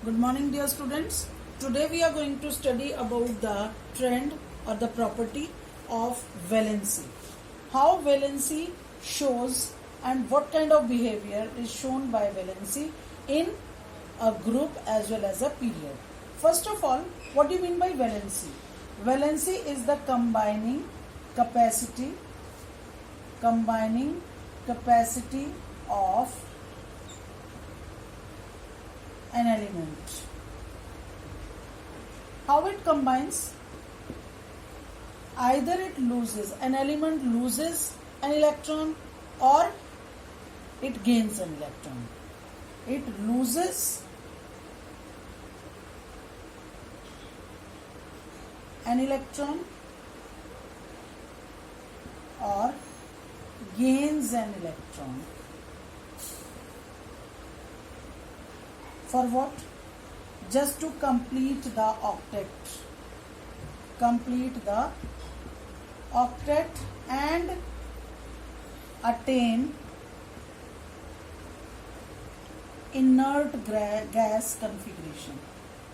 Good morning, dear students. Today we are going to study about the trend or the property of valency. How valency shows and what kind of behavior is shown by valency in a group as well as a period. First of all, what do you mean by valency? Valency is the combining capacity of an element. How it combines? Either an element loses an electron or it gains an electron. It loses an electron or gains an electron. For what? Just to complete the octet. And attain inert gas configuration.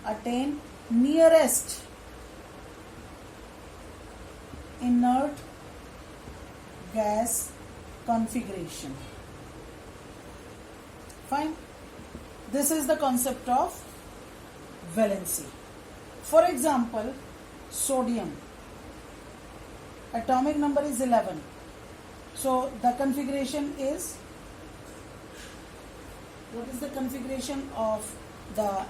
Attain nearest inert gas configuration. Fine. This is the concept of valency. For example, sodium. Atomic number is 11. So the configuration is, what is the configuration of the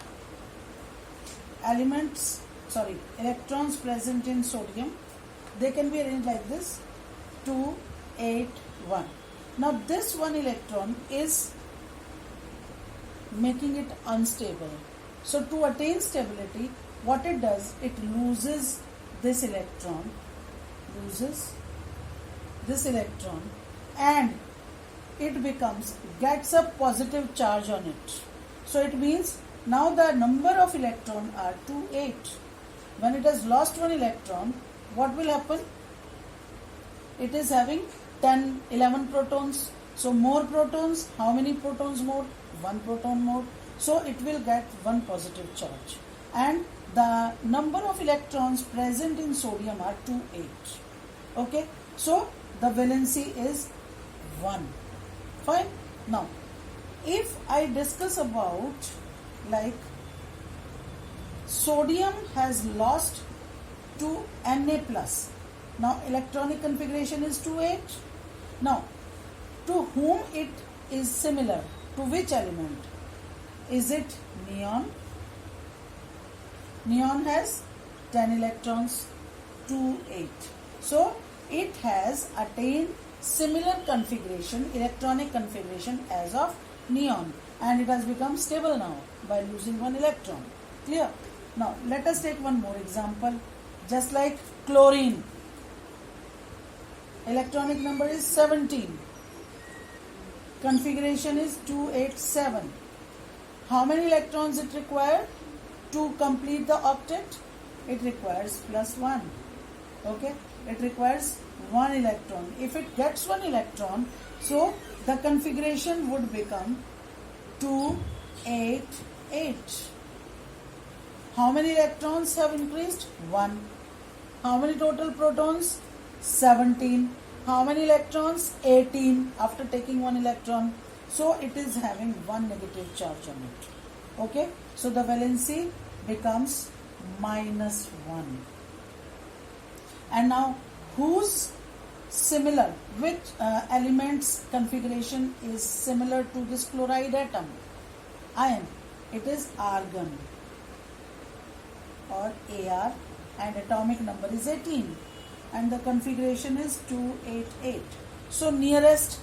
electrons present in sodium? They can be arranged like this: 2, 8, 1. Now this one electron is making it unstable. So to attain stability, what it does, it loses this electron, and it gets a positive charge on it. So it means now the number of electrons are 2, 8. When it has lost one electron, what will happen? It is having 10, 11 protons. So more protons, how many protons more? 1 proton more. So it will get one positive charge. And the number of electrons present in sodium are 2, 8. Okay. So the valency is 1. Fine. Now, if I discuss about like sodium has lost to Na plus. Now electronic configuration is 2, 8. Now, to whom it is similar? To which element? Is it neon? Neon has 10 electrons, 2, 8. So it has attained similar configuration, electronic configuration as of neon, and it has become stable now by losing one electron. Clear? Now let us take one more example. Just like chlorine. Electronic number is 17. Configuration is 287. How many electrons it requires to complete the octet? It requires plus 1. Okay, it requires 1 electron. If it gets 1 electron, so the configuration would become 288. How many electrons have increased? 1. How many total protons? 17. How many electrons? 18 after taking 1 electron. So it is having 1 negative charge on it. Okay. So the valency becomes -1. And now which element's configuration is similar to this chloride atom? Iron. It is argon or Ar, and atomic number is 18. And the configuration is 288. So nearest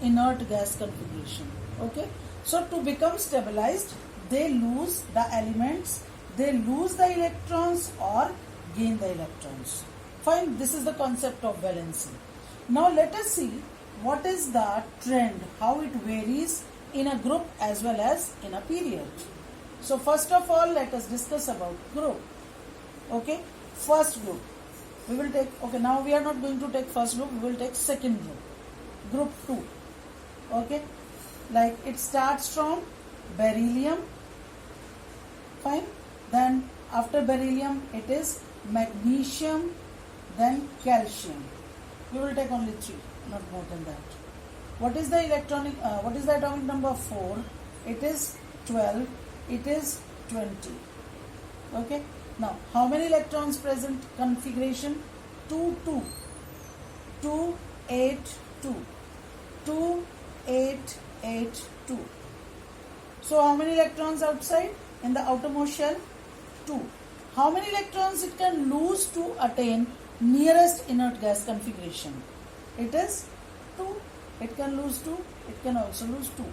inert gas configuration. Okay. So to become stabilized, they lose the elements, they lose the electrons or gain the electrons. Fine. This is the concept of valency. Now let us see what is the trend, how it varies in a group as well as in a period. So first of all, let us discuss about group. Okay. First group. We will take, okay, now we are not going to take first group, we will take second group. Group 2. Okay. Like it starts from beryllium Fine. Then after beryllium it is magnesium, then calcium. We will take only 3, not more than that. What is the atomic number 4? It is 12. It is 20. Okay. Now, how many electrons present? Configuration 2, 2. 2, 8, 2. 2, 8, 8, 2. So, how many electrons outside? In the outermost shell? 2. How many electrons it can lose to attain nearest inert gas configuration? It is 2. It can lose 2. It can also lose 2.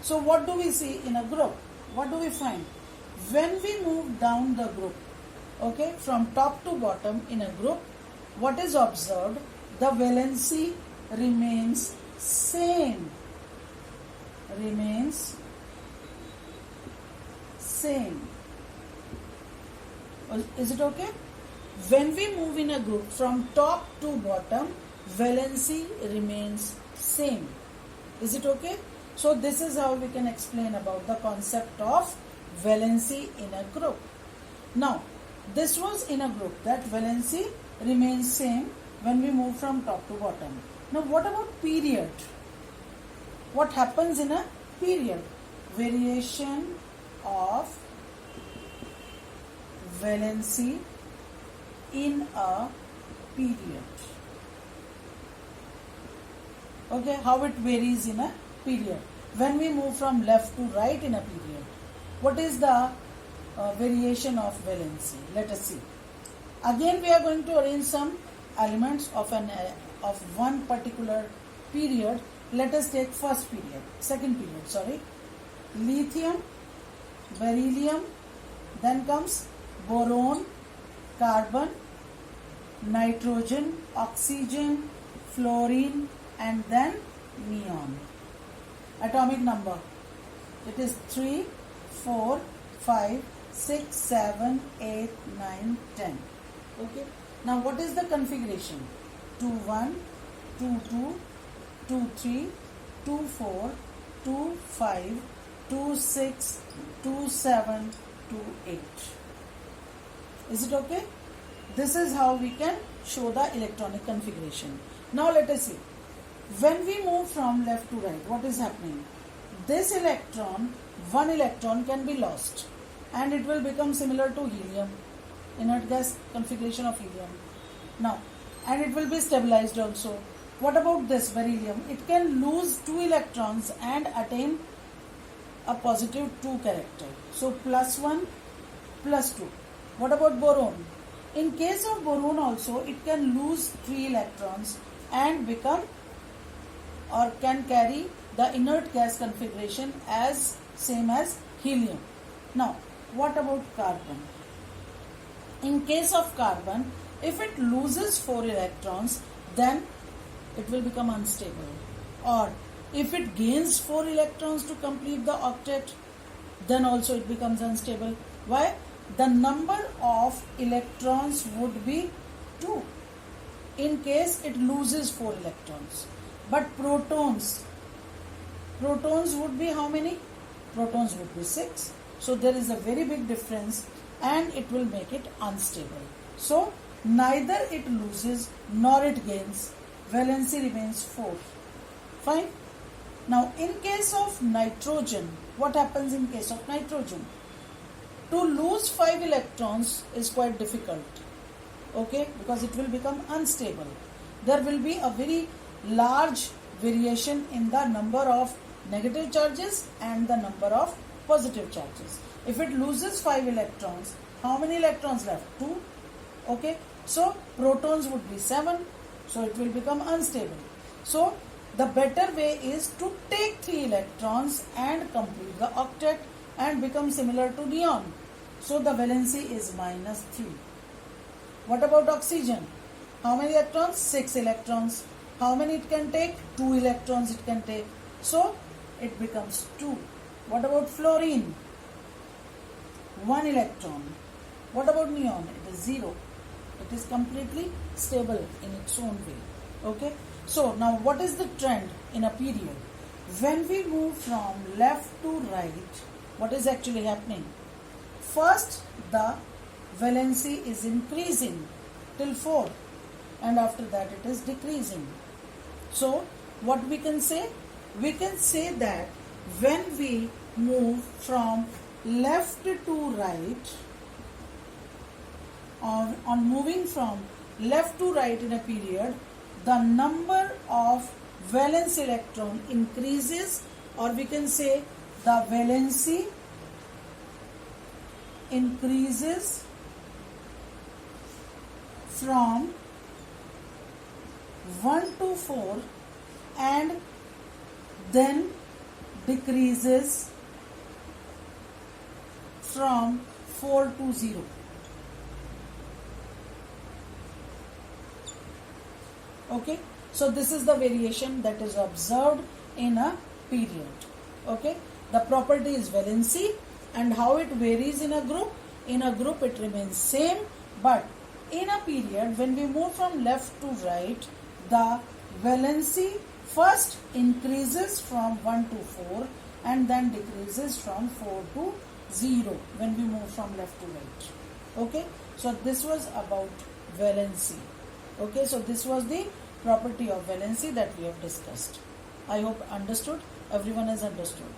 So, what do we see in a group? What do we find? When we move down the group, okay, from top to bottom in a group, what is observed? The valency remains same. Remains same. Is it okay? When we move in a group from top to bottom, valency remains same. Is it okay? So this is how we can explain about the concept of valency in a group. Now, this was in a group that valency remains same when we move from top to bottom. Now, what about period? What happens in a period? Variation of valency in a period. Okay, how it varies in a period. When we move from left to right in a period, what is the variation of valency? Let us see. Again, we are going to arrange some elements of one particular period. Let us take second period, sorry. Lithium, beryllium, then comes boron, carbon, nitrogen, oxygen, fluorine, and then neon. Atomic number. It is 3, 4, 5, 6, 7, 8, 9, 10. Okay. Now what is the configuration? 2, 1, 2, 2, 2, 3, 2, 4, 2, 5, 2, 6, 2, 7, 2, 8. Is it okay? This is how we can show the electronic configuration. Now let us see. When we move from left to right, what is happening? This electron, one electron can be lost and it will become similar to helium, inert gas configuration of helium. Now, and it will be stabilized also. What about this beryllium? It can lose 2 electrons and attain a positive 2 character. So, +1, +2. What about boron? In case of boron also, it can lose 3 electrons and become or can carry the inert gas configuration as same as helium. Now, what about carbon? In case of carbon, if it loses 4 electrons, then it will become unstable. Or if it gains 4 electrons to complete the octet, then also it becomes unstable. Why? The number of electrons would be 2 in case it loses 4 electrons. But protons would be how many? Protons would be 6. So there is a very big difference and it will make it unstable. So neither it loses nor it gains. Valency remains 4. Fine. Now in case of nitrogen, what happens in case of nitrogen? To lose 5 electrons is quite difficult. Okay, because it will become unstable. There will be a very large variation in the number of negative charges and the number of positive charges. If it loses 5 electrons, how many electrons left? 2. Okay, so protons would be 7, so it will become unstable. So the better way is to take 3 electrons and complete the octet and become similar to neon. So the valency is -3. What about oxygen? How many electrons? 6 electrons. How many it can take? 2 electrons it can take. So it becomes 2. What about fluorine? 1 electron. What about neon? It is 0. It is completely stable in its own way. Okay. So now what is the trend in a period? When we move from left to right, what is actually happening? first the valency is increasing till 4 and after that it is decreasing. So what we can say? We can say that when we move from left to right, or on moving from left to right in a period, the number of valence electron increases, or we can say the valency increases from 1 to 4 and then decreases from 4 to 0. Okay, so this is the variation that is observed in a period. Okay, the property is valency, and how it varies in a group. In a group it remains same, but in a period when we move from left to right, the valency first increases from 1 to 4 and then decreases from 4 to 0 when we move from left to right. Okay, so this was about valency. Okay, so this was the property of valency that we have discussed. I hope understood. Everyone has understood.